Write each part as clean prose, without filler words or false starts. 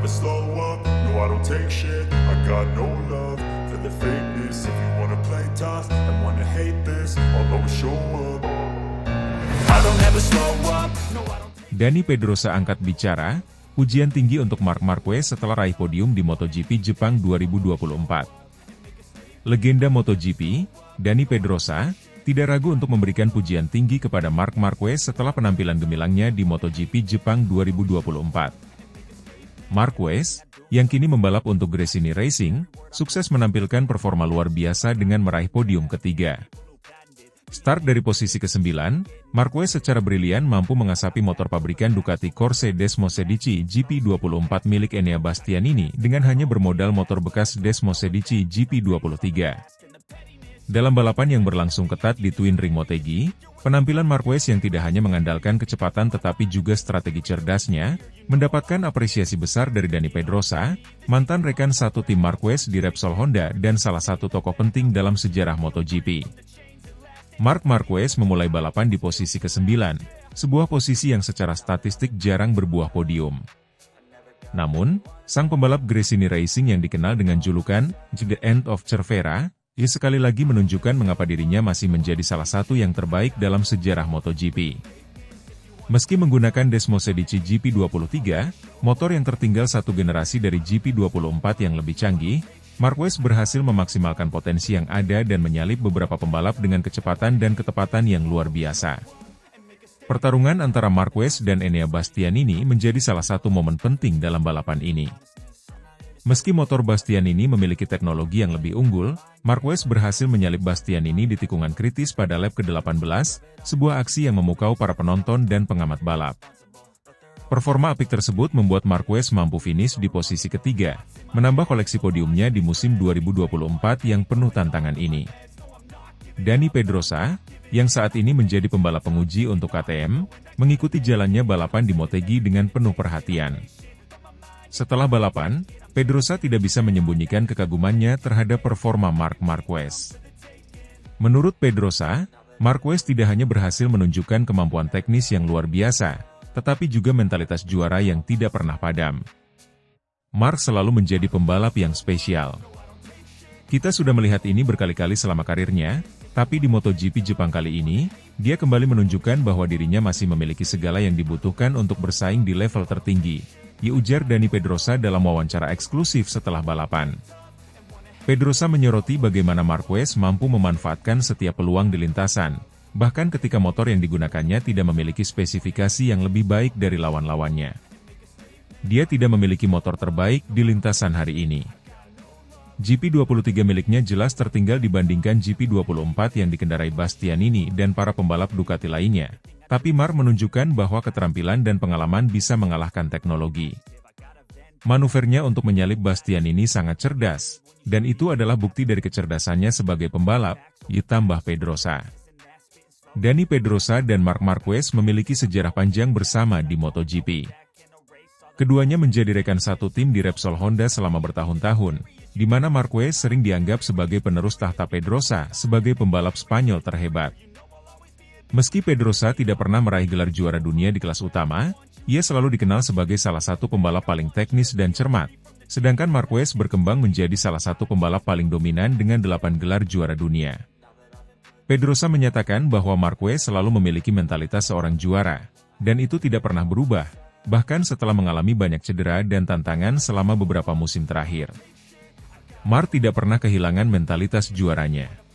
slow up, no I don't take shit. I got no love for the fakeness. If you wanna play tough and wanna hate this, I'll always show up. I don't ever slow up, no I don't. Dani Pedrosa angkat bicara, pujian tinggi untuk Marc Marquez setelah raih podium di MotoGP Jepang 2024. Legenda MotoGP, Dani Pedrosa, tidak ragu untuk memberikan pujian tinggi kepada Marc Marquez setelah penampilan gemilangnya di MotoGP Jepang 2024. Marquez, yang kini membalap untuk Gresini Racing, sukses menampilkan performa luar biasa dengan meraih podium ketiga. Start dari posisi ke-9, Marquez secara brilian mampu mengasapi motor pabrikan Ducati Corse Desmosedici GP24 milik Enea Bastianini dengan hanya bermodal motor bekas Desmosedici GP23. Dalam balapan yang berlangsung ketat di Twin Ring Motegi, penampilan Marquez yang tidak hanya mengandalkan kecepatan tetapi juga strategi cerdasnya, mendapatkan apresiasi besar dari Dani Pedrosa, mantan rekan satu tim Marquez di Repsol Honda dan salah satu tokoh penting dalam sejarah MotoGP. Marc Marquez memulai balapan di posisi ke-9, sebuah posisi yang secara statistik jarang berbuah podium. Namun, sang pembalap Gresini Racing yang dikenal dengan julukan The End of Cervera, ia sekali lagi menunjukkan mengapa dirinya masih menjadi salah satu yang terbaik dalam sejarah MotoGP. Meski menggunakan Desmosedici GP23, motor yang tertinggal satu generasi dari GP24 yang lebih canggih, Marquez berhasil memaksimalkan potensi yang ada dan menyalip beberapa pembalap dengan kecepatan dan ketepatan yang luar biasa. Pertarungan antara Marquez dan Enea Bastianini menjadi salah satu momen penting dalam balapan ini. Meski motor Bastianini memiliki teknologi yang lebih unggul, Marquez berhasil menyalip Bastianini di tikungan kritis pada lap ke-18, sebuah aksi yang memukau para penonton dan pengamat balap. Performa apik tersebut membuat Marquez mampu finish di posisi ketiga, menambah koleksi podiumnya di musim 2024 yang penuh tantangan ini. Dani Pedrosa, yang saat ini menjadi pembalap penguji untuk KTM, mengikuti jalannya balapan di Motegi dengan penuh perhatian. Setelah balapan, Pedrosa tidak bisa menyembunyikan kekagumannya terhadap performa Marc Marquez. Menurut Pedrosa, Marquez tidak hanya berhasil menunjukkan kemampuan teknis yang luar biasa, tetapi juga mentalitas juara yang tidak pernah padam. Marc selalu menjadi pembalap yang spesial. Kita sudah melihat ini berkali-kali selama karirnya, tapi di MotoGP Jepang kali ini, dia kembali menunjukkan bahwa dirinya masih memiliki segala yang dibutuhkan untuk bersaing di level tertinggi, ujar Dani Pedrosa dalam wawancara eksklusif setelah balapan. Pedrosa menyoroti bagaimana Marquez mampu memanfaatkan setiap peluang di lintasan, bahkan ketika motor yang digunakannya tidak memiliki spesifikasi yang lebih baik dari lawan-lawannya. Dia tidak memiliki motor terbaik di lintasan hari ini. GP23 miliknya jelas tertinggal dibandingkan GP24 yang dikendarai Bastianini dan para pembalap Ducati lainnya, tapi Marc menunjukkan bahwa keterampilan dan pengalaman bisa mengalahkan teknologi. Manuvernya untuk menyalip Bastianini sangat cerdas, dan itu adalah bukti dari kecerdasannya sebagai pembalap, tambah Pedrosa. Dani Pedrosa dan Marc Marquez memiliki sejarah panjang bersama di MotoGP. Keduanya menjadi rekan satu tim di Repsol Honda selama bertahun-tahun, di mana Marquez sering dianggap sebagai penerus tahta Pedrosa sebagai pembalap Spanyol terhebat. Meski Pedrosa tidak pernah meraih gelar juara dunia di kelas utama, ia selalu dikenal sebagai salah satu pembalap paling teknis dan cermat, sedangkan Marquez berkembang menjadi salah satu pembalap paling dominan dengan 8 gelar juara dunia. Pedrosa menyatakan bahwa Marquez selalu memiliki mentalitas seorang juara, dan itu tidak pernah berubah, bahkan setelah mengalami banyak cedera dan tantangan selama beberapa musim terakhir. Marc tidak pernah kehilangan mentalitas juaranya.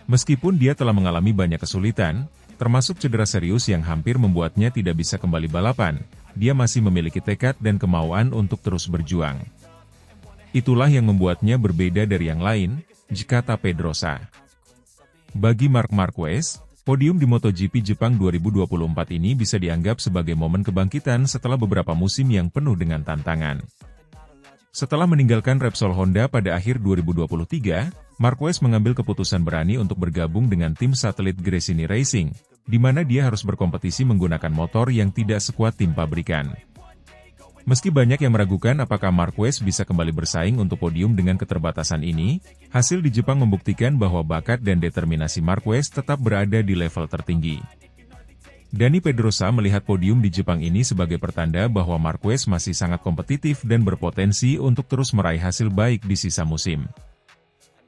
Meskipun dia telah mengalami banyak kesulitan, termasuk cedera serius yang hampir membuatnya tidak bisa kembali balapan, dia masih memiliki tekad dan kemauan untuk terus berjuang. Itulah yang membuatnya berbeda dari yang lain, kata Pedrosa. Bagi Marc Marquez, podium di MotoGP Jepang 2024 ini bisa dianggap sebagai momen kebangkitan setelah beberapa musim yang penuh dengan tantangan. Setelah meninggalkan Repsol Honda pada akhir 2023, Marquez mengambil keputusan berani untuk bergabung dengan tim satelit Gresini Racing, di mana dia harus berkompetisi menggunakan motor yang tidak sekuat tim pabrikan. Meski banyak yang meragukan apakah Marquez bisa kembali bersaing untuk podium dengan keterbatasan ini, hasil di Jepang membuktikan bahwa bakat dan determinasi Marquez tetap berada di level tertinggi. Dani Pedrosa melihat podium di Jepang ini sebagai pertanda bahwa Marquez masih sangat kompetitif dan berpotensi untuk terus meraih hasil baik di sisa musim.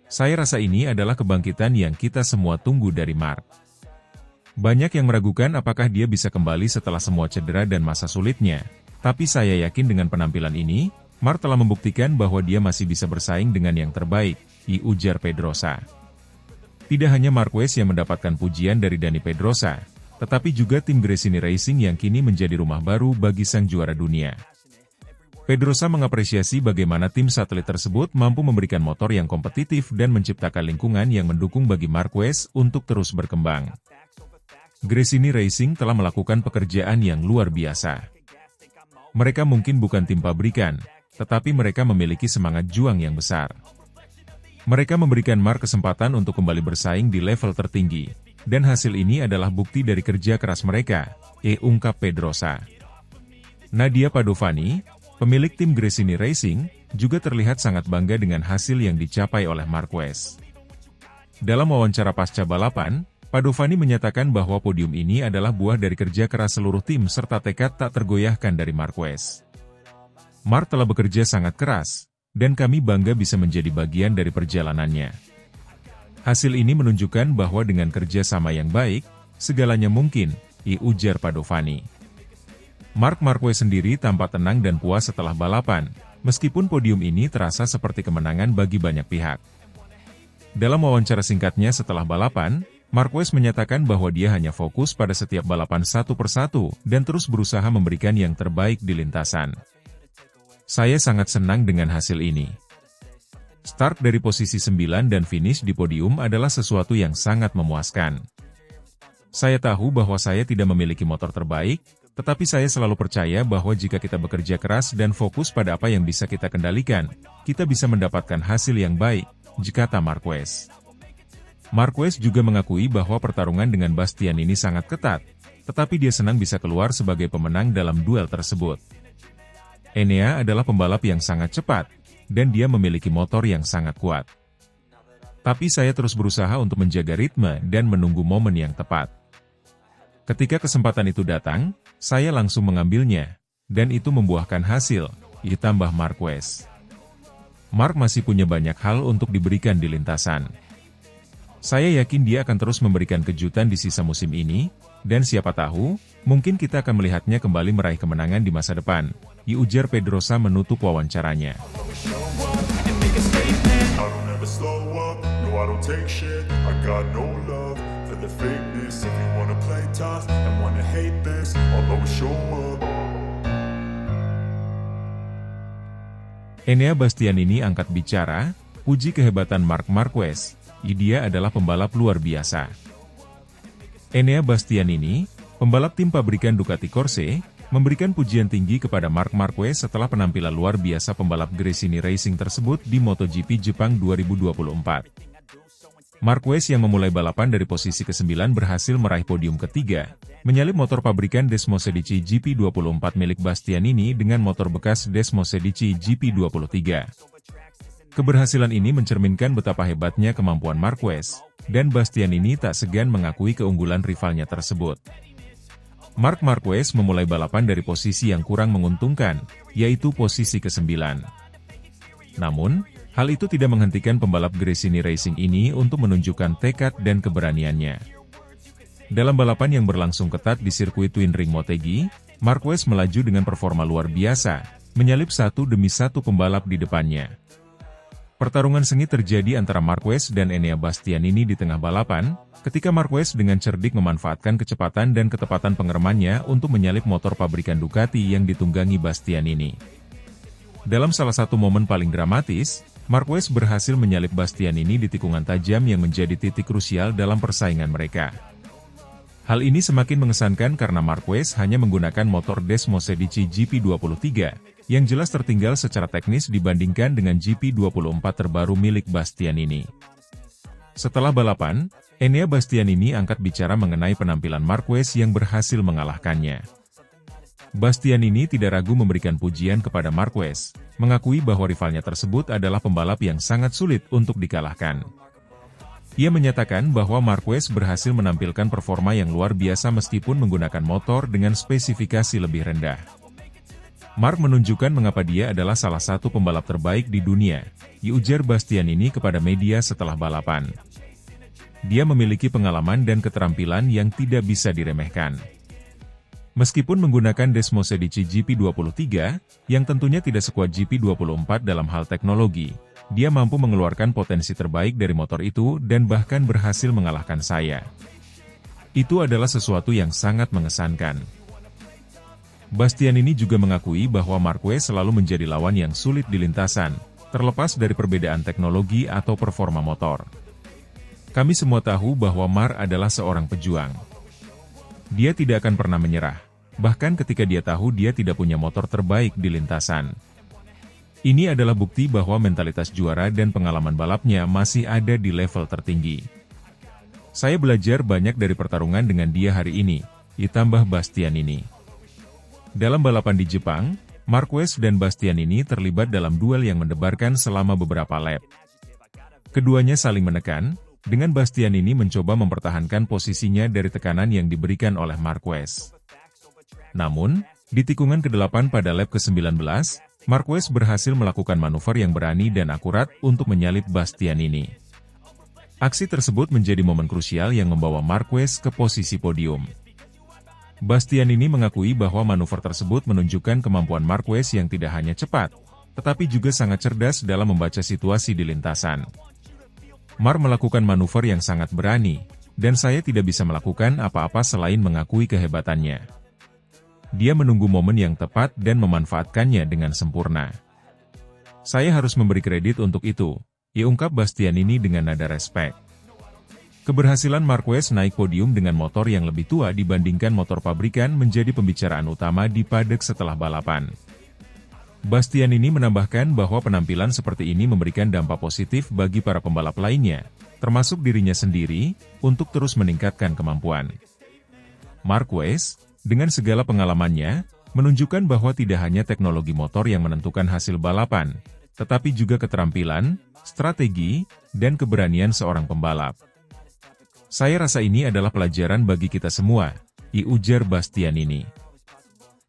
Saya rasa ini adalah kebangkitan yang kita semua tunggu dari Mark. Banyak yang meragukan apakah dia bisa kembali setelah semua cedera dan masa sulitnya, tapi saya yakin dengan penampilan ini, Mark telah membuktikan bahwa dia masih bisa bersaing dengan yang terbaik, ujar Pedrosa. Tidak hanya Marquez yang mendapatkan pujian dari Dani Pedrosa, tetapi juga tim Gresini Racing yang kini menjadi rumah baru bagi sang juara dunia. Pedrosa mengapresiasi bagaimana tim satelit tersebut mampu memberikan motor yang kompetitif dan menciptakan lingkungan yang mendukung bagi Marquez untuk terus berkembang. Gresini Racing telah melakukan pekerjaan yang luar biasa. Mereka mungkin bukan tim pabrikan, tetapi mereka memiliki semangat juang yang besar. Mereka memberikan Mark kesempatan untuk kembali bersaing di level tertinggi. Dan hasil ini adalah bukti dari kerja keras mereka, ungkap Pedrosa. Nadia Padovani, pemilik tim Gresini Racing, juga terlihat sangat bangga dengan hasil yang dicapai oleh Marquez. Dalam wawancara pasca balapan, Padovani menyatakan bahwa podium ini adalah buah dari kerja keras seluruh tim serta tekad tak tergoyahkan dari Marquez. Mark telah bekerja sangat keras, dan kami bangga bisa menjadi bagian dari perjalanannya. Hasil ini menunjukkan bahwa dengan kerja sama yang baik, segalanya mungkin, ujar Padovani. Marc Marquez sendiri tampak tenang dan puas setelah balapan, meskipun podium ini terasa seperti kemenangan bagi banyak pihak. Dalam wawancara singkatnya setelah balapan, Marquez menyatakan bahwa dia hanya fokus pada setiap balapan satu persatu dan terus berusaha memberikan yang terbaik di lintasan. Saya sangat senang dengan hasil ini. Start dari posisi 9 dan finish di podium adalah sesuatu yang sangat memuaskan. Saya tahu bahwa saya tidak memiliki motor terbaik, tetapi saya selalu percaya bahwa jika kita bekerja keras dan fokus pada apa yang bisa kita kendalikan, kita bisa mendapatkan hasil yang baik, kata Marquez. Marquez juga mengakui bahwa pertarungan dengan Bastianini sangat ketat, tetapi dia senang bisa keluar sebagai pemenang dalam duel tersebut. Enea adalah pembalap yang sangat cepat, dan dia memiliki motor yang sangat kuat. Tapi saya terus berusaha untuk menjaga ritme dan menunggu momen yang tepat. Ketika kesempatan itu datang, saya langsung mengambilnya, dan itu membuahkan hasil, ditambah Marquez. Mark masih punya banyak hal untuk diberikan di lintasan. Saya yakin dia akan terus memberikan kejutan di sisa musim ini, dan siapa tahu, mungkin kita akan melihatnya kembali meraih kemenangan di masa depan, ujar Pedrosa menutup wawancaranya. Enea Bastianini angkat bicara, puji kehebatan Marc Marquez, dia adalah pembalap luar biasa. Enea Bastianini, pembalap tim pabrikan Ducati Corse, memberikan pujian tinggi kepada Marc Marquez setelah penampilan luar biasa pembalap Gresini Racing tersebut di MotoGP Jepang 2024. Marquez yang memulai balapan dari posisi ke-9 berhasil meraih podium ketiga, menyalip motor pabrikan Desmosedici GP24 milik Bastianini dengan motor bekas Desmosedici GP23. Keberhasilan ini mencerminkan betapa hebatnya kemampuan Marquez, dan Bastianini tak segan mengakui keunggulan rivalnya tersebut. Marc Marquez memulai balapan dari posisi yang kurang menguntungkan, yaitu posisi ke-9. Namun, hal itu tidak menghentikan pembalap Gresini Racing ini untuk menunjukkan tekad dan keberaniannya. Dalam balapan yang berlangsung ketat di sirkuit Twin Ring Motegi, Marquez melaju dengan performa luar biasa, menyalip satu demi satu pembalap di depannya. Pertarungan sengit terjadi antara Marquez dan Enea Bastianini di tengah balapan, ketika Marquez dengan cerdik memanfaatkan kecepatan dan ketepatan pengeremannya untuk menyalip motor pabrikan Ducati yang ditunggangi Bastianini. Dalam salah satu momen paling dramatis, Marquez berhasil menyalip Bastianini di tikungan tajam yang menjadi titik krusial dalam persaingan mereka. Hal ini semakin mengesankan karena Marquez hanya menggunakan motor Desmosedici GP23, yang jelas tertinggal secara teknis dibandingkan dengan GP24 terbaru milik Bastianini. Setelah balapan, Enea Bastianini angkat bicara mengenai penampilan Marquez yang berhasil mengalahkannya. Bastianini tidak ragu memberikan pujian kepada Marquez, mengakui bahwa rivalnya tersebut adalah pembalap yang sangat sulit untuk dikalahkan. Ia menyatakan bahwa Marquez berhasil menampilkan performa yang luar biasa meskipun menggunakan motor dengan spesifikasi lebih rendah. Mark menunjukkan mengapa dia adalah salah satu pembalap terbaik di dunia, ujar Bastianini kepada media setelah balapan. Dia memiliki pengalaman dan keterampilan yang tidak bisa diremehkan. Meskipun menggunakan Desmosedici GP23, yang tentunya tidak sekuat GP24 dalam hal teknologi, dia mampu mengeluarkan potensi terbaik dari motor itu dan bahkan berhasil mengalahkan saya. Itu adalah sesuatu yang sangat mengesankan. Bastianini juga mengakui bahwa Marquez selalu menjadi lawan yang sulit di lintasan, terlepas dari perbedaan teknologi atau performa motor. Kami semua tahu bahwa Mark adalah seorang pejuang. Dia tidak akan pernah menyerah, bahkan ketika dia tahu dia tidak punya motor terbaik di lintasan. Ini adalah bukti bahwa mentalitas juara dan pengalaman balapnya masih ada di level tertinggi. Saya belajar banyak dari pertarungan dengan dia hari ini, ditambah Bastianini. Dalam balapan di Jepang, Marquez dan Bastianini terlibat dalam duel yang mendebarkan selama beberapa lap. Keduanya saling menekan, dengan Bastianini mencoba mempertahankan posisinya dari tekanan yang diberikan oleh Marquez. Namun, di tikungan ke-8 pada lap ke-19, Marquez berhasil melakukan manuver yang berani dan akurat untuk menyalip Bastianini. Aksi tersebut menjadi momen krusial yang membawa Marquez ke posisi podium. Bastianini mengakui bahwa manuver tersebut menunjukkan kemampuan Marquez yang tidak hanya cepat, tetapi juga sangat cerdas dalam membaca situasi di lintasan. Mark melakukan manuver yang sangat berani, dan saya tidak bisa melakukan apa-apa selain mengakui kehebatannya. Dia menunggu momen yang tepat dan memanfaatkannya dengan sempurna. Saya harus memberi kredit untuk itu, ungkap Bastianini dengan nada respek. Keberhasilan Marquez naik podium dengan motor yang lebih tua dibandingkan motor pabrikan menjadi pembicaraan utama di paddock setelah balapan. Bastianini menambahkan bahwa penampilan seperti ini memberikan dampak positif bagi para pembalap lainnya, termasuk dirinya sendiri, untuk terus meningkatkan kemampuan. Marquez, dengan segala pengalamannya, menunjukkan bahwa tidak hanya teknologi motor yang menentukan hasil balapan, tetapi juga keterampilan, strategi, dan keberanian seorang pembalap. Saya rasa ini adalah pelajaran bagi kita semua, ujar Bastianini.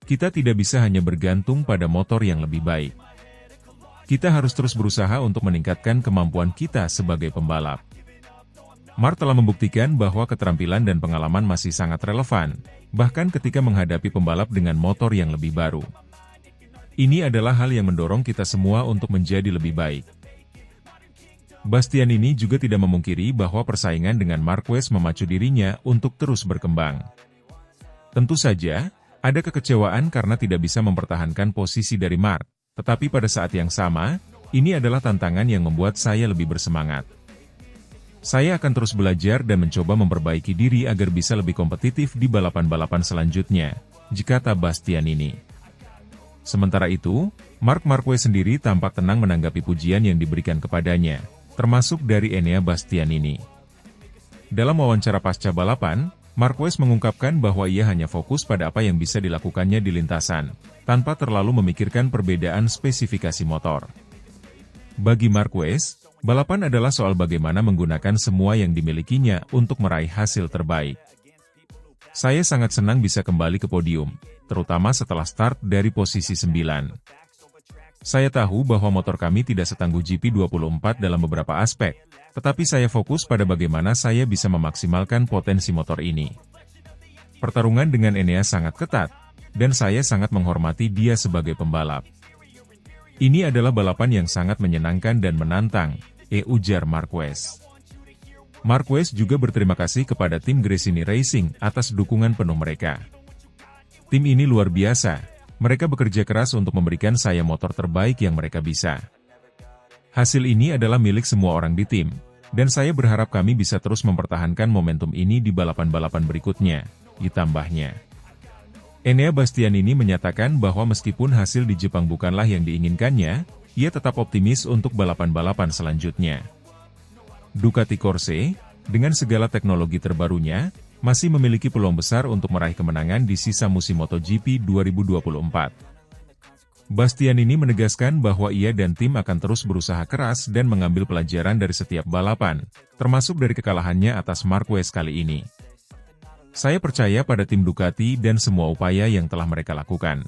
Kita tidak bisa hanya bergantung pada motor yang lebih baik. Kita harus terus berusaha untuk meningkatkan kemampuan kita sebagai pembalap. Mark telah membuktikan bahwa keterampilan dan pengalaman masih sangat relevan, bahkan ketika menghadapi pembalap dengan motor yang lebih baru. Ini adalah hal yang mendorong kita semua untuk menjadi lebih baik. Bastianini juga tidak memungkiri bahwa persaingan dengan Marquez memacu dirinya untuk terus berkembang. Tentu saja, ada kekecewaan karena tidak bisa mempertahankan posisi dari Mark, tetapi pada saat yang sama, ini adalah tantangan yang membuat saya lebih bersemangat. Saya akan terus belajar dan mencoba memperbaiki diri agar bisa lebih kompetitif di balapan-balapan selanjutnya, kata Bastianini. Sementara itu, Marc Marquez sendiri tampak tenang menanggapi pujian yang diberikan kepadanya, termasuk dari Enea Bastianini. Dalam wawancara pasca balapan, Marquez mengungkapkan bahwa ia hanya fokus pada apa yang bisa dilakukannya di lintasan, tanpa terlalu memikirkan perbedaan spesifikasi motor. Bagi Marquez, balapan adalah soal bagaimana menggunakan semua yang dimilikinya untuk meraih hasil terbaik. Saya sangat senang bisa kembali ke podium, terutama setelah start dari posisi 9. Saya tahu bahwa motor kami tidak setangguh GP24 dalam beberapa aspek, tetapi saya fokus pada bagaimana saya bisa memaksimalkan potensi motor ini. Pertarungan dengan Enea sangat ketat, dan saya sangat menghormati dia sebagai pembalap. Ini adalah balapan yang sangat menyenangkan dan menantang, ujar Marquez. Marquez juga berterima kasih kepada tim Gresini Racing atas dukungan penuh mereka. Tim ini luar biasa. Mereka bekerja keras untuk memberikan saya motor terbaik yang mereka bisa. Hasil ini adalah milik semua orang di tim, dan saya berharap kami bisa terus mempertahankan momentum ini di balapan-balapan berikutnya, ditambahnya. Enea Bastianini menyatakan bahwa meskipun hasil di Jepang bukanlah yang diinginkannya, ia tetap optimis untuk balapan-balapan selanjutnya. Ducati Corse, dengan segala teknologi terbarunya, masih memiliki peluang besar untuk meraih kemenangan di sisa musim MotoGP 2024. Bastianini menegaskan bahwa ia dan tim akan terus berusaha keras dan mengambil pelajaran dari setiap balapan, termasuk dari kekalahannya atas Marquez kali ini. Saya percaya pada tim Ducati dan semua upaya yang telah mereka lakukan.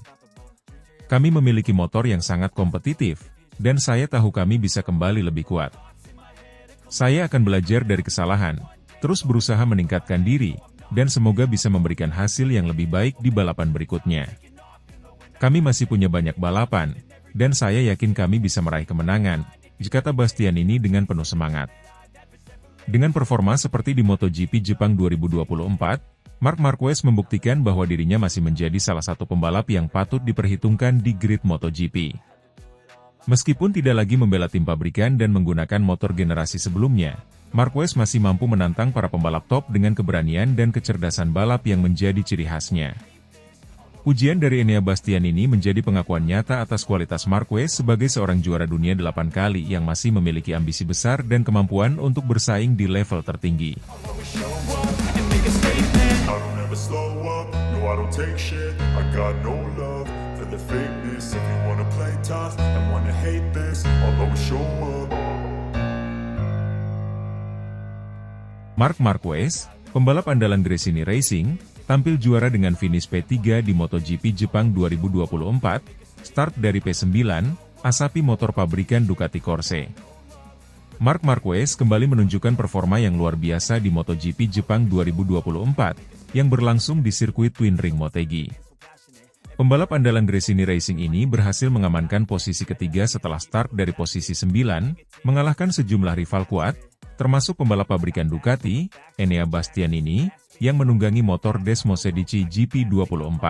Kami memiliki motor yang sangat kompetitif, dan saya tahu kami bisa kembali lebih kuat. Saya akan belajar dari kesalahan, terus berusaha meningkatkan diri, dan semoga bisa memberikan hasil yang lebih baik di balapan berikutnya. Kami masih punya banyak balapan, dan saya yakin kami bisa meraih kemenangan, kata Bastianini dengan penuh semangat. Dengan performa seperti di MotoGP Jepang 2024, Marc Marquez membuktikan bahwa dirinya masih menjadi salah satu pembalap yang patut diperhitungkan di grid MotoGP. Meskipun tidak lagi membela tim pabrikan dan menggunakan motor generasi sebelumnya, Marquez masih mampu menantang para pembalap top dengan keberanian dan kecerdasan balap yang menjadi ciri khasnya. Pujian dari Enea Bastianini menjadi pengakuan nyata atas kualitas Marquez sebagai seorang juara dunia 8 kali yang masih memiliki ambisi besar dan kemampuan untuk bersaing di level tertinggi. Marc Marquez, pembalap andalan Gresini Racing, tampil juara dengan finish P3 di MotoGP Jepang 2024, start dari P9, asapi motor pabrikan Ducati Corse. Marc Marquez kembali menunjukkan performa yang luar biasa di MotoGP Jepang 2024, yang berlangsung di sirkuit Twin Ring Motegi. Pembalap andalan Gresini Racing ini berhasil mengamankan posisi ketiga setelah start dari posisi 9, mengalahkan sejumlah rival kuat, termasuk pembalap pabrikan Ducati, Enea Bastianini, yang menunggangi motor Desmosedici GP24.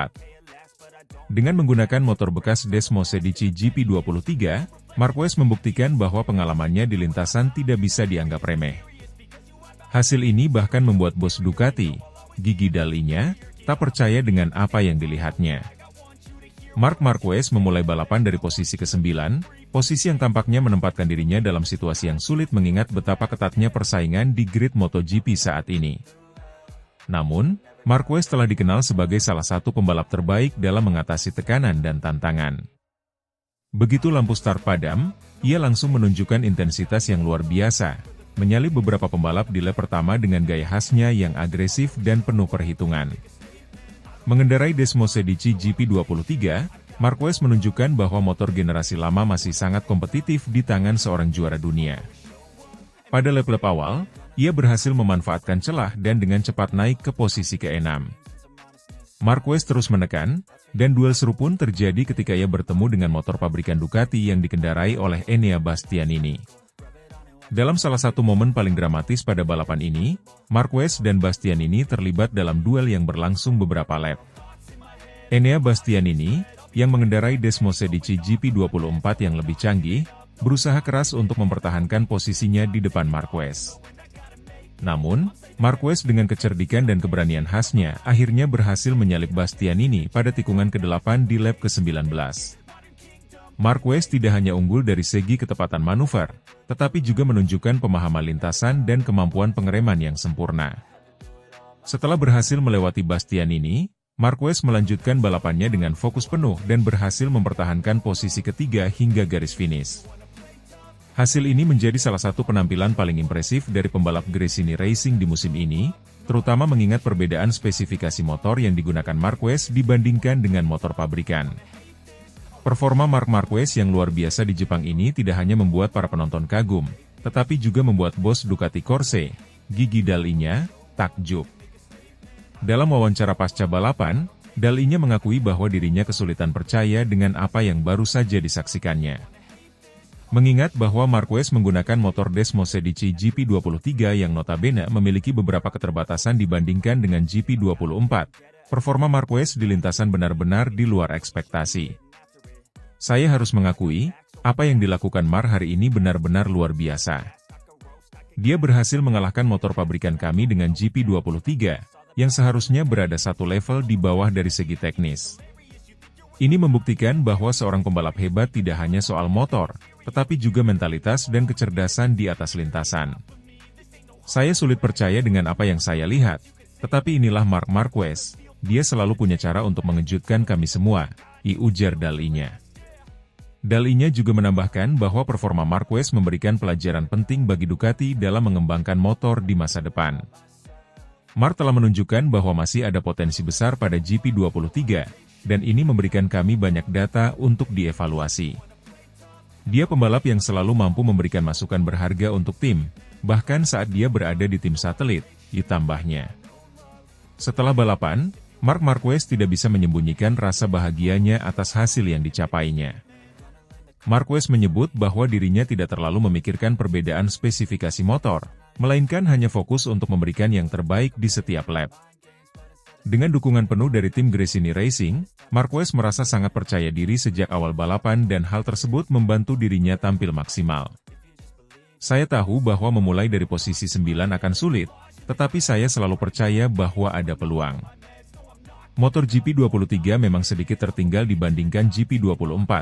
Dengan menggunakan motor bekas Desmosedici GP23, Marquez membuktikan bahwa pengalamannya di lintasan tidak bisa dianggap remeh. Hasil ini bahkan membuat bos Ducati, Gigi Dall'Igna, tak percaya dengan apa yang dilihatnya. Marc Marquez memulai balapan dari posisi ke-9, posisi yang tampaknya menempatkan dirinya dalam situasi yang sulit mengingat betapa ketatnya persaingan di grid MotoGP saat ini. Namun, Marquez telah dikenal sebagai salah satu pembalap terbaik dalam mengatasi tekanan dan tantangan. Begitu lampu start padam, ia langsung menunjukkan intensitas yang luar biasa, menyalip beberapa pembalap di lap pertama dengan gaya khasnya yang agresif dan penuh perhitungan. Mengendarai Desmosedici GP23, Marquez menunjukkan bahwa motor generasi lama masih sangat kompetitif di tangan seorang juara dunia. Pada lap-lap awal, ia berhasil memanfaatkan celah dan dengan cepat naik ke posisi ke-6. Marquez terus menekan, dan duel seru pun terjadi ketika ia bertemu dengan motor pabrikan Ducati yang dikendarai oleh Enea Bastianini. Dalam salah satu momen paling dramatis pada balapan ini, Marquez dan Bastianini terlibat dalam duel yang berlangsung beberapa lap. Enea Bastianini, yang mengendarai Desmosedici GP24 yang lebih canggih, berusaha keras untuk mempertahankan posisinya di depan Marquez. Namun, Marquez dengan kecerdikan dan keberanian khasnya akhirnya berhasil menyalip Bastianini pada tikungan ke-8 di lap ke-19. Marquez tidak hanya unggul dari segi ketepatan manuver, tetapi juga menunjukkan pemahaman lintasan dan kemampuan pengereman yang sempurna. Setelah berhasil melewati Bastianini, Marquez melanjutkan balapannya dengan fokus penuh dan berhasil mempertahankan posisi ketiga hingga garis finish. Hasil ini menjadi salah satu penampilan paling impresif dari pembalap Gresini Racing di musim ini, terutama mengingat perbedaan spesifikasi motor yang digunakan Marquez dibandingkan dengan motor pabrikan. Performa Marc Marquez yang luar biasa di Jepang ini tidak hanya membuat para penonton kagum, tetapi juga membuat bos Ducati Corse, Gigi Dall'Igna, takjub. Dalam wawancara pasca balapan, Dall'Igna mengakui bahwa dirinya kesulitan percaya dengan apa yang baru saja disaksikannya. Mengingat bahwa Marquez menggunakan motor Desmosedici GP23 yang notabene memiliki beberapa keterbatasan dibandingkan dengan GP24, performa Marquez di lintasan benar-benar di luar ekspektasi. Saya harus mengakui, apa yang dilakukan Marc hari ini benar-benar luar biasa. Dia berhasil mengalahkan motor pabrikan kami dengan GP23, yang seharusnya berada satu level di bawah dari segi teknis. Ini membuktikan bahwa seorang pembalap hebat tidak hanya soal motor, tetapi juga mentalitas dan kecerdasan di atas lintasan. Saya sulit percaya dengan apa yang saya lihat, tetapi inilah Marc Marquez, dia selalu punya cara untuk mengejutkan kami semua, ujar Dall'Igna. Dalinya juga menambahkan bahwa performa Marquez memberikan pelajaran penting bagi Ducati dalam mengembangkan motor di masa depan. Marc telah menunjukkan bahwa masih ada potensi besar pada GP23, dan ini memberikan kami banyak data untuk dievaluasi. Dia pembalap yang selalu mampu memberikan masukan berharga untuk tim, bahkan saat dia berada di tim satelit, ditambahnya. Setelah balapan, Marc Marquez tidak bisa menyembunyikan rasa bahagianya atas hasil yang dicapainya. Marquez menyebut bahwa dirinya tidak terlalu memikirkan perbedaan spesifikasi motor, melainkan hanya fokus untuk memberikan yang terbaik di setiap lap. Dengan dukungan penuh dari tim Gresini Racing, Marquez merasa sangat percaya diri sejak awal balapan dan hal tersebut membantu dirinya tampil maksimal. Saya tahu bahwa memulai dari posisi 9 akan sulit, tetapi saya selalu percaya bahwa ada peluang. Motor GP23 memang sedikit tertinggal dibandingkan GP24,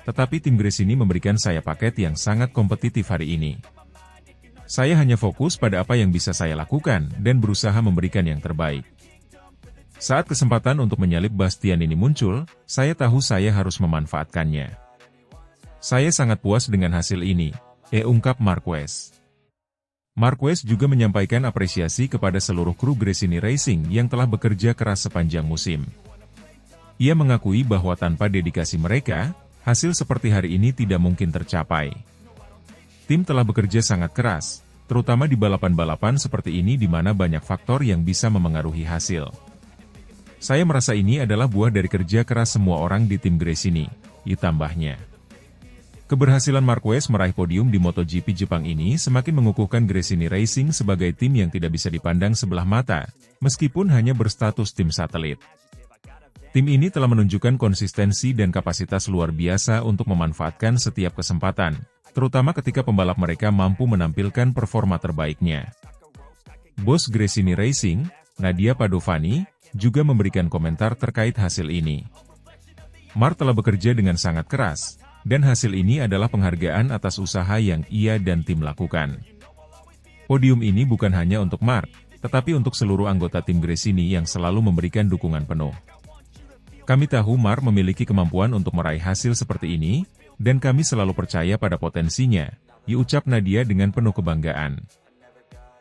tetapi tim Gresini memberikan saya paket yang sangat kompetitif hari ini. Saya hanya fokus pada apa yang bisa saya lakukan dan berusaha memberikan yang terbaik. Saat kesempatan untuk menyalip Bastian ini muncul, saya tahu saya harus memanfaatkannya. Saya sangat puas dengan hasil ini, ungkap Marquez. Marquez juga menyampaikan apresiasi kepada seluruh kru Gresini Racing yang telah bekerja keras sepanjang musim. Ia mengakui bahwa tanpa dedikasi mereka, hasil seperti hari ini tidak mungkin tercapai. Tim telah bekerja sangat keras, terutama di balapan-balapan seperti ini di mana banyak faktor yang bisa memengaruhi hasil. Saya merasa ini adalah buah dari kerja keras semua orang di tim Gresini, ditambahnya. Keberhasilan Marquez meraih podium di MotoGP Jepang ini semakin mengukuhkan Gresini Racing sebagai tim yang tidak bisa dipandang sebelah mata, meskipun hanya berstatus tim satelit. Tim ini telah menunjukkan konsistensi dan kapasitas luar biasa untuk memanfaatkan setiap kesempatan, terutama ketika pembalap mereka mampu menampilkan performa terbaiknya. Bos Gresini Racing, Nadia Padovani, juga memberikan komentar terkait hasil ini. Marc telah bekerja dengan sangat keras, dan hasil ini adalah penghargaan atas usaha yang ia dan tim lakukan. Podium ini bukan hanya untuk Marc, tetapi untuk seluruh anggota tim Gresini yang selalu memberikan dukungan penuh. Kami tahu Marc memiliki kemampuan untuk meraih hasil seperti ini, dan kami selalu percaya pada potensinya, diucap Nadia dengan penuh kebanggaan.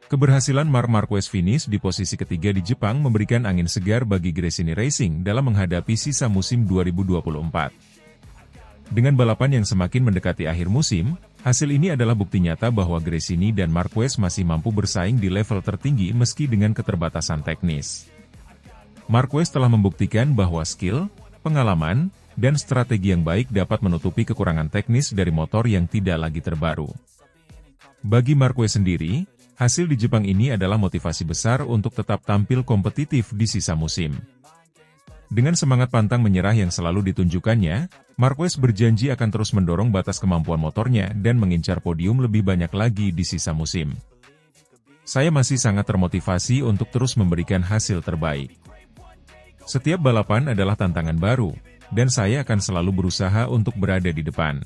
Keberhasilan Marc Marquez finish di posisi ketiga di Jepang memberikan angin segar bagi Gresini Racing dalam menghadapi sisa musim 2024. Dengan balapan yang semakin mendekati akhir musim, hasil ini adalah bukti nyata bahwa Gresini dan Marquez masih mampu bersaing di level tertinggi meski dengan keterbatasan teknis. Marquez telah membuktikan bahwa skill, pengalaman, dan strategi yang baik dapat menutupi kekurangan teknis dari motor yang tidak lagi terbaru. Bagi Marquez sendiri, hasil di Jepang ini adalah motivasi besar untuk tetap tampil kompetitif di sisa musim. Dengan semangat pantang menyerah yang selalu ditunjukkannya, Marquez berjanji akan terus mendorong batas kemampuan motornya dan mengincar podium lebih banyak lagi di sisa musim. Saya masih sangat termotivasi untuk terus memberikan hasil terbaik. Setiap balapan adalah tantangan baru, dan saya akan selalu berusaha untuk berada di depan.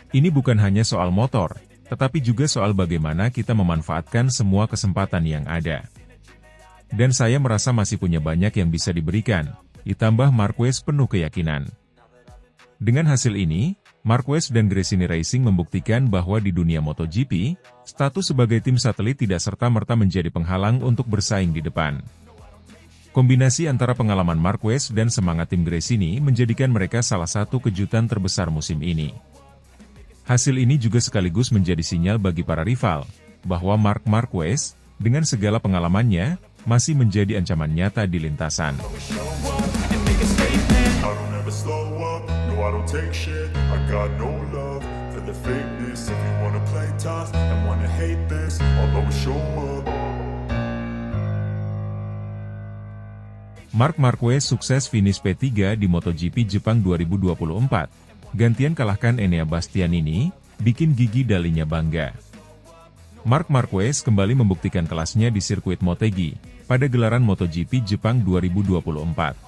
Ini bukan hanya soal motor, tetapi juga soal bagaimana kita memanfaatkan semua kesempatan yang ada. Dan saya merasa masih punya banyak yang bisa diberikan, ditambah Marquez penuh keyakinan. Dengan hasil ini, Marquez dan Gresini Racing membuktikan bahwa di dunia MotoGP, status sebagai tim satelit tidak serta-merta menjadi penghalang untuk bersaing di depan. Kombinasi antara pengalaman Marquez dan semangat tim Gresini menjadikan mereka salah satu kejutan terbesar musim ini. Hasil ini juga sekaligus menjadi sinyal bagi para rival, bahwa Marc Marquez, dengan segala pengalamannya, masih menjadi ancaman nyata di lintasan. Marc Marquez sukses finish P3 di MotoGP Jepang 2024. Gantian kalahkan Enea Bastianini, bikin gigi Dalinya bangga. Marc Marquez kembali membuktikan kelasnya di sirkuit Motegi, pada gelaran MotoGP Jepang 2024.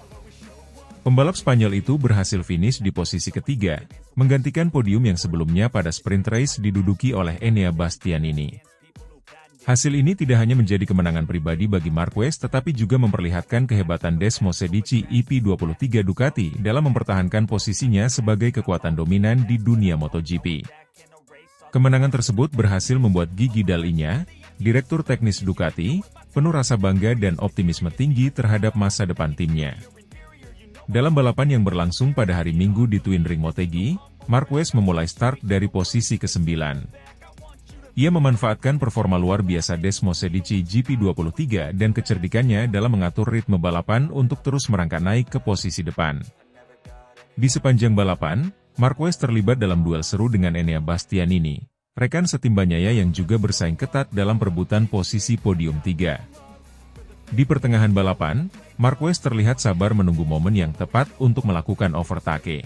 Pembalap Spanyol itu berhasil finish di posisi ketiga, menggantikan podium yang sebelumnya pada sprint race diduduki oleh Enea Bastianini. Hasil ini tidak hanya menjadi kemenangan pribadi bagi Marquez tetapi juga memperlihatkan kehebatan Des Mosedici EP23 Ducati dalam mempertahankan posisinya sebagai kekuatan dominan di dunia MotoGP. Kemenangan tersebut berhasil membuat Gigi Dall'Igna, Direktur Teknis Ducati, penuh rasa bangga dan optimisme tinggi terhadap masa depan timnya. Dalam balapan yang berlangsung pada hari Minggu di Twin Ring Motegi, Marquez memulai start dari posisi ke-9. Ia memanfaatkan performa luar biasa Des Mosedici GP23 dan kecerdikannya dalam mengatur ritme balapan untuk terus merangkak naik ke posisi depan. Di sepanjang balapan, Marquez terlibat dalam duel seru dengan Enea Bastianini, rekan setim Bagnaia yang juga bersaing ketat dalam perebutan posisi podium 3. Di pertengahan balapan, Marquez terlihat sabar menunggu momen yang tepat untuk melakukan overtake.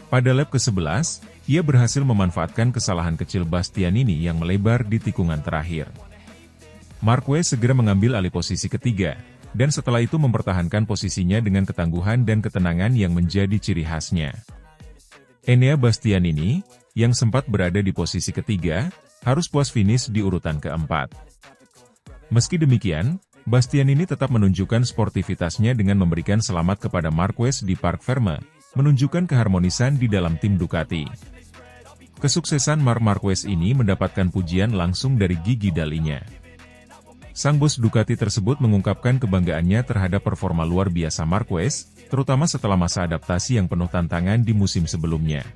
Pada lap ke-11, ia berhasil memanfaatkan kesalahan kecil Bastianini yang melebar di tikungan terakhir. Marquez segera mengambil alih posisi ketiga, dan setelah itu mempertahankan posisinya dengan ketangguhan dan ketenangan yang menjadi ciri khasnya. Enea Bastianini, yang sempat berada di posisi ketiga, harus puas finish di urutan keempat. Meski demikian, Bastianini tetap menunjukkan sportivitasnya dengan memberikan selamat kepada Marquez di Parc Ferme, menunjukkan keharmonisan di dalam tim Ducati. Kesuksesan Marc Marquez ini mendapatkan pujian langsung dari Gigi Dall'Igna. Sang bos Ducati tersebut mengungkapkan kebanggaannya terhadap performa luar biasa Marquez, terutama setelah masa adaptasi yang penuh tantangan di musim sebelumnya.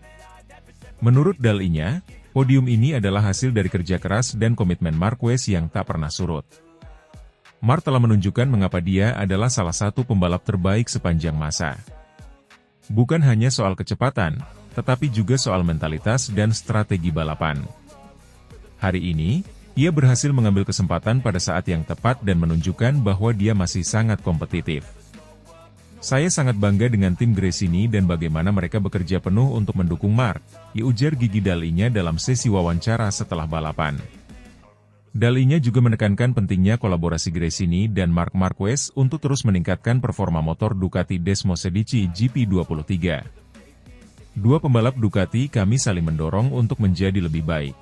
Menurut Dall'Igna, podium ini adalah hasil dari kerja keras dan komitmen Marquez yang tak pernah surut. Marc telah menunjukkan mengapa dia adalah salah satu pembalap terbaik sepanjang masa. Bukan hanya soal kecepatan, tetapi juga soal mentalitas dan strategi balapan. Hari ini, ia berhasil mengambil kesempatan pada saat yang tepat dan menunjukkan bahwa dia masih sangat kompetitif. Saya sangat bangga dengan tim Gresini dan bagaimana mereka bekerja penuh untuk mendukung Marc, ujar Gigi Dall'Igna dalam sesi wawancara setelah balapan. Dall'Igna juga menekankan pentingnya kolaborasi Gresini dan Marc Marquez untuk terus meningkatkan performa motor Ducati Des Mosedici GP23. Dua pembalap Ducati kami saling mendorong untuk menjadi lebih baik.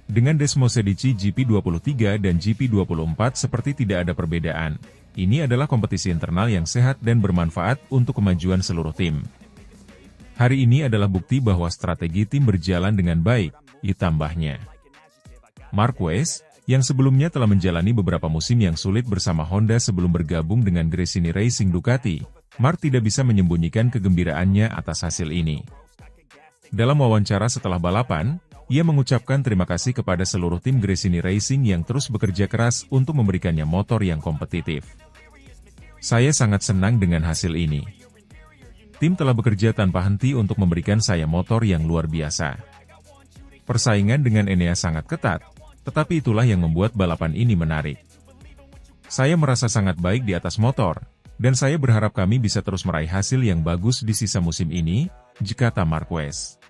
Dengan Des Mosedici GP23 dan GP24 seperti tidak ada perbedaan. Ini adalah kompetisi internal yang sehat dan bermanfaat untuk kemajuan seluruh tim. Hari ini adalah bukti bahwa strategi tim berjalan dengan baik, tambahnya. Marquez, yang sebelumnya telah menjalani beberapa musim yang sulit bersama Honda sebelum bergabung dengan Gresini Racing Ducati, Marc tidak bisa menyembunyikan kegembiraannya atas hasil ini. Dalam wawancara setelah balapan, ia mengucapkan terima kasih kepada seluruh tim Gresini Racing yang terus bekerja keras untuk memberikannya motor yang kompetitif. Saya sangat senang dengan hasil ini. Tim telah bekerja tanpa henti untuk memberikan saya motor yang luar biasa. Persaingan dengan Enea sangat ketat, tetapi itulah yang membuat balapan ini menarik. Saya merasa sangat baik di atas motor, dan saya berharap kami bisa terus meraih hasil yang bagus di sisa musim ini, kata Marquez.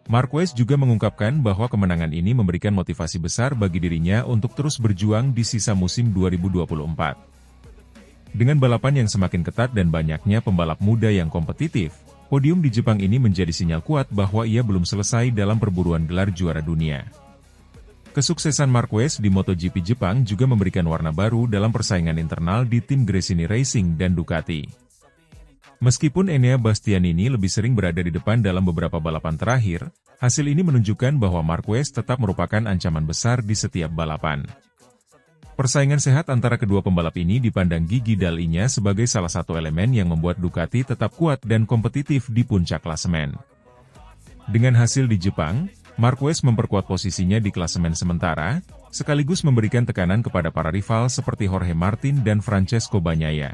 Marquez juga mengungkapkan bahwa kemenangan ini memberikan motivasi besar bagi dirinya untuk terus berjuang di sisa musim 2024. Dengan balapan yang semakin ketat dan banyaknya pembalap muda yang kompetitif, podium di Jepang ini menjadi sinyal kuat bahwa ia belum selesai dalam perburuan gelar juara dunia. Kesuksesan Marquez di MotoGP Jepang juga memberikan warna baru dalam persaingan internal di tim Gresini Racing dan Ducati. Meskipun Enea Bastianini lebih sering berada di depan dalam beberapa balapan terakhir, hasil ini menunjukkan bahwa Marquez tetap merupakan ancaman besar di setiap balapan. Persaingan sehat antara kedua pembalap ini dipandang Gigi Dall'Igna sebagai salah satu elemen yang membuat Ducati tetap kuat dan kompetitif di puncak klasemen. Dengan hasil di Jepang, Marquez memperkuat posisinya di klasemen sementara, sekaligus memberikan tekanan kepada para rival seperti Jorge Martin dan Francesco Bagnaia.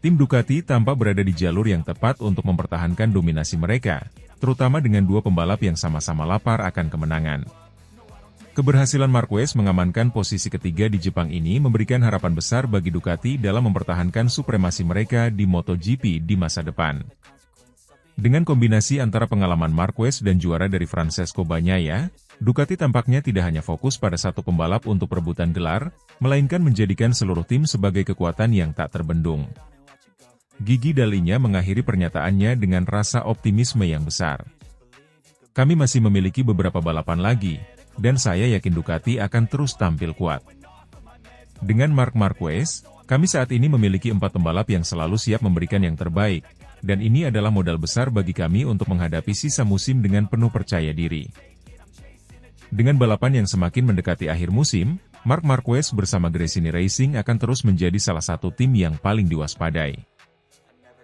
Tim Ducati tampak berada di jalur yang tepat untuk mempertahankan dominasi mereka, terutama dengan dua pembalap yang sama-sama lapar akan kemenangan. Keberhasilan Marquez mengamankan posisi ketiga di Jepang ini memberikan harapan besar bagi Ducati dalam mempertahankan supremasi mereka di MotoGP di masa depan. Dengan kombinasi antara pengalaman Marquez dan juara dari Francesco Bagnaia, Ducati tampaknya tidak hanya fokus pada satu pembalap untuk perebutan gelar, melainkan menjadikan seluruh tim sebagai kekuatan yang tak terbendung. Gigi Dall'Igna mengakhiri pernyataannya dengan rasa optimisme yang besar. Kami masih memiliki beberapa balapan lagi, dan saya yakin Ducati akan terus tampil kuat. Dengan Marc Marquez, kami saat ini memiliki 4 pembalap yang selalu siap memberikan yang terbaik, dan ini adalah modal besar bagi kami untuk menghadapi sisa musim dengan penuh percaya diri. Dengan balapan yang semakin mendekati akhir musim, Marc Marquez bersama Gresini Racing akan terus menjadi salah satu tim yang paling diwaspadai.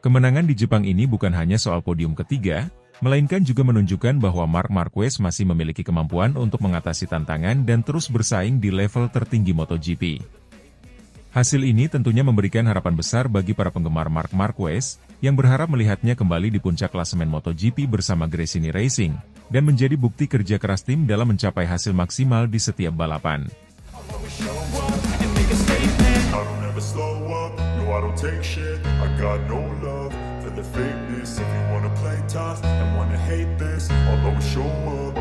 Kemenangan di Jepang ini bukan hanya soal podium ketiga, melainkan juga menunjukkan bahwa Marc Marquez masih memiliki kemampuan untuk mengatasi tantangan dan terus bersaing di level tertinggi MotoGP. Hasil ini tentunya memberikan harapan besar bagi para penggemar Marc Marquez, yang berharap melihatnya kembali di puncak klasemen MotoGP bersama Gresini Racing, dan menjadi bukti kerja keras tim dalam mencapai hasil maksimal di setiap balapan. I don't ever slow up, no I don't take shit. I got no love for the fakeness. If you wanna play tough and wanna hate this, I'll always show up.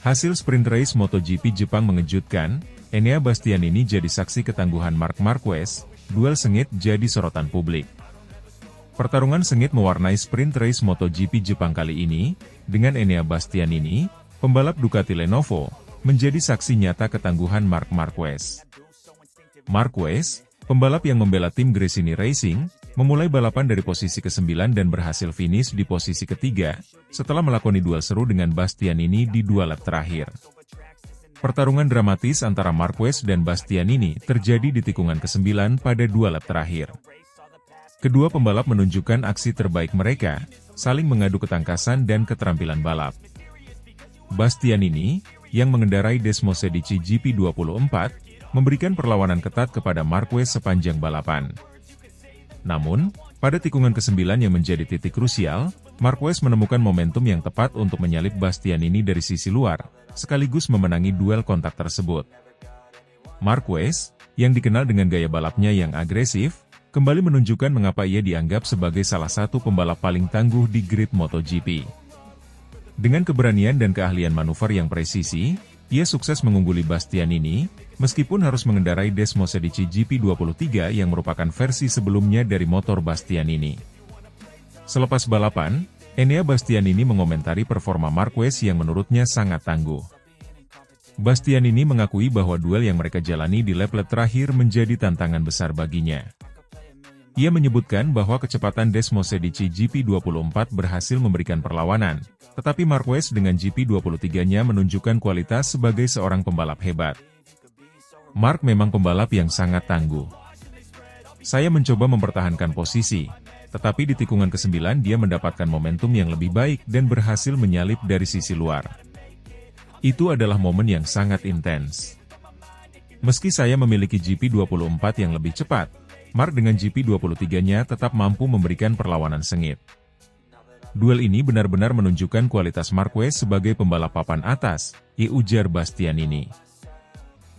Hasil sprint race MotoGP Jepang mengejutkan, Enea Bastianini jadi saksi ketangguhan Marc Marquez, duel sengit jadi sorotan publik. Pertarungan sengit mewarnai sprint race MotoGP Jepang kali ini, dengan Enea Bastianini, pembalap Ducati Lenovo, menjadi saksi nyata ketangguhan Marc Marquez. Marquez, pembalap yang membela tim Gresini Racing, memulai balapan dari posisi ke-9 dan berhasil finish di posisi ketiga, setelah melakoni duel seru dengan Bastianini di 2 lap terakhir. Pertarungan dramatis antara Marquez dan Bastianini terjadi di tikungan ke-9 pada 2 lap terakhir. Kedua pembalap menunjukkan aksi terbaik mereka, saling mengadu ketangkasan dan keterampilan balap. Bastianini, yang mengendarai Desmosedici GP24, memberikan perlawanan ketat kepada Marquez sepanjang balapan. Namun, pada tikungan ke-9 yang menjadi titik krusial, Marquez menemukan momentum yang tepat untuk menyalip Bastianini dari sisi luar, sekaligus memenangi duel kontak tersebut. Marquez, yang dikenal dengan gaya balapnya yang agresif, kembali menunjukkan mengapa ia dianggap sebagai salah satu pembalap paling tangguh di grid MotoGP. Dengan keberanian dan keahlian manuver yang presisi, ia sukses mengungguli Bastianini, meskipun harus mengendarai Desmosedici GP23 yang merupakan versi sebelumnya dari motor Bastianini. Selepas balapan, Enea Bastianini mengomentari performa Marquez yang menurutnya sangat tangguh. Bastianini mengakui bahwa duel yang mereka jalani di lap-lap terakhir menjadi tantangan besar baginya. Ia menyebutkan bahwa kecepatan Desmosedici GP24 berhasil memberikan perlawanan, tetapi Marquez dengan GP23-nya menunjukkan kualitas sebagai seorang pembalap hebat. Marc memang pembalap yang sangat tangguh. Saya mencoba mempertahankan posisi, tetapi di tikungan ke-9 dia mendapatkan momentum yang lebih baik dan berhasil menyalip dari sisi luar. Itu adalah momen yang sangat intens. Meski saya memiliki GP24 yang lebih cepat, Marc dengan GP23-nya tetap mampu memberikan perlawanan sengit. Duel ini benar-benar menunjukkan kualitas Marquez sebagai pembalap papan atas, ujar Bastianini.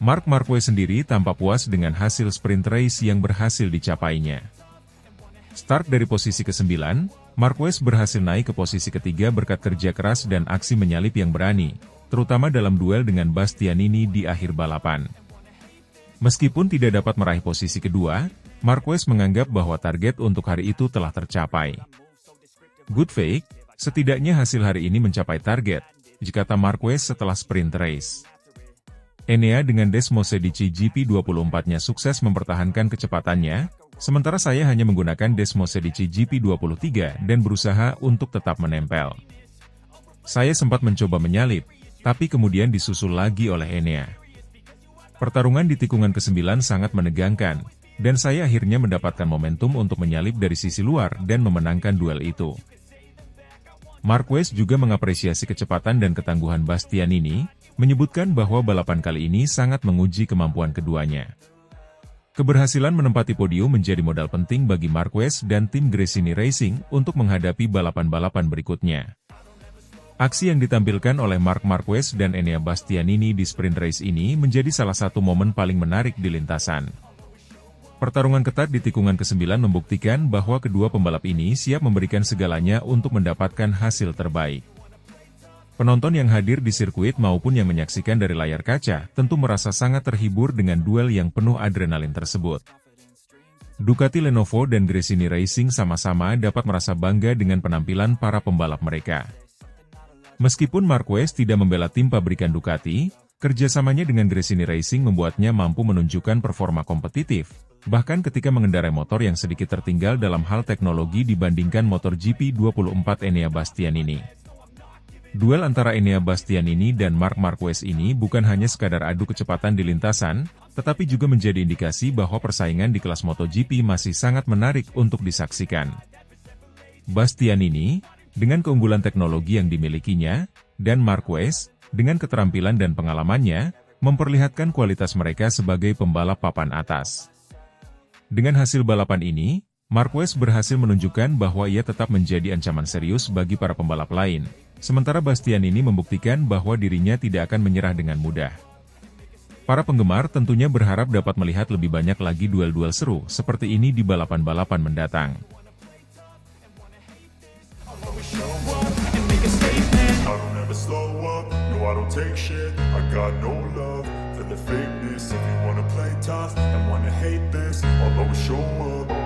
Marc Marquez sendiri tampak puas dengan hasil sprint race yang berhasil dicapainya. Start dari posisi ke-9, Marquez berhasil naik ke posisi ketiga berkat kerja keras dan aksi menyalip yang berani, terutama dalam duel dengan Bastianini di akhir balapan. Meskipun tidak dapat meraih posisi kedua, Marquez menganggap bahwa target untuk hari itu telah tercapai. Good fake, setidaknya hasil hari ini mencapai target, kata Marquez setelah sprint race. Enea dengan Desmosedici GP24-nya sukses mempertahankan kecepatannya, sementara saya hanya menggunakan Desmosedici GP23 dan berusaha untuk tetap menempel. Saya sempat mencoba menyalip, tapi kemudian disusul lagi oleh Enea. Pertarungan di tikungan ke-9 sangat menegangkan, dan saya akhirnya mendapatkan momentum untuk menyalip dari sisi luar dan memenangkan duel itu. Marquez juga mengapresiasi kecepatan dan ketangguhan Bastianini, menyebutkan bahwa balapan kali ini sangat menguji kemampuan keduanya. Keberhasilan menempati podium menjadi modal penting bagi Marquez dan tim Gresini Racing untuk menghadapi balapan-balapan berikutnya. Aksi yang ditampilkan oleh Marc Marquez dan Enea Bastianini di sprint race ini menjadi salah satu momen paling menarik di lintasan. Pertarungan ketat di tikungan ke-9 membuktikan bahwa kedua pembalap ini siap memberikan segalanya untuk mendapatkan hasil terbaik. Penonton yang hadir di sirkuit maupun yang menyaksikan dari layar kaca tentu merasa sangat terhibur dengan duel yang penuh adrenalin tersebut. Ducati Lenovo dan Gresini Racing sama-sama dapat merasa bangga dengan penampilan para pembalap mereka. Meskipun Marquez tidak membela tim pabrikan Ducati, kerjasamanya dengan Gresini Racing membuatnya mampu menunjukkan performa kompetitif, bahkan ketika mengendarai motor yang sedikit tertinggal dalam hal teknologi dibandingkan motor GP24 Enea Bastianini. Duel antara Enea Bastianini dan Marc Marquez ini bukan hanya sekadar adu kecepatan di lintasan, tetapi juga menjadi indikasi bahwa persaingan di kelas MotoGP masih sangat menarik untuk disaksikan. Bastianini, dengan keunggulan teknologi yang dimilikinya, dan Marquez, dengan keterampilan dan pengalamannya, memperlihatkan kualitas mereka sebagai pembalap papan atas. Dengan hasil balapan ini, Marquez berhasil menunjukkan bahwa ia tetap menjadi ancaman serius bagi para pembalap lain, sementara Bastianini membuktikan bahwa dirinya tidak akan menyerah dengan mudah. Para penggemar tentunya berharap dapat melihat lebih banyak lagi duel-duel seru seperti ini di balapan-balapan mendatang. I don't ever slow up, no I don't take shit. I got no love for the fakeness. If you wanna play tough and wanna hate this, I'll always show up.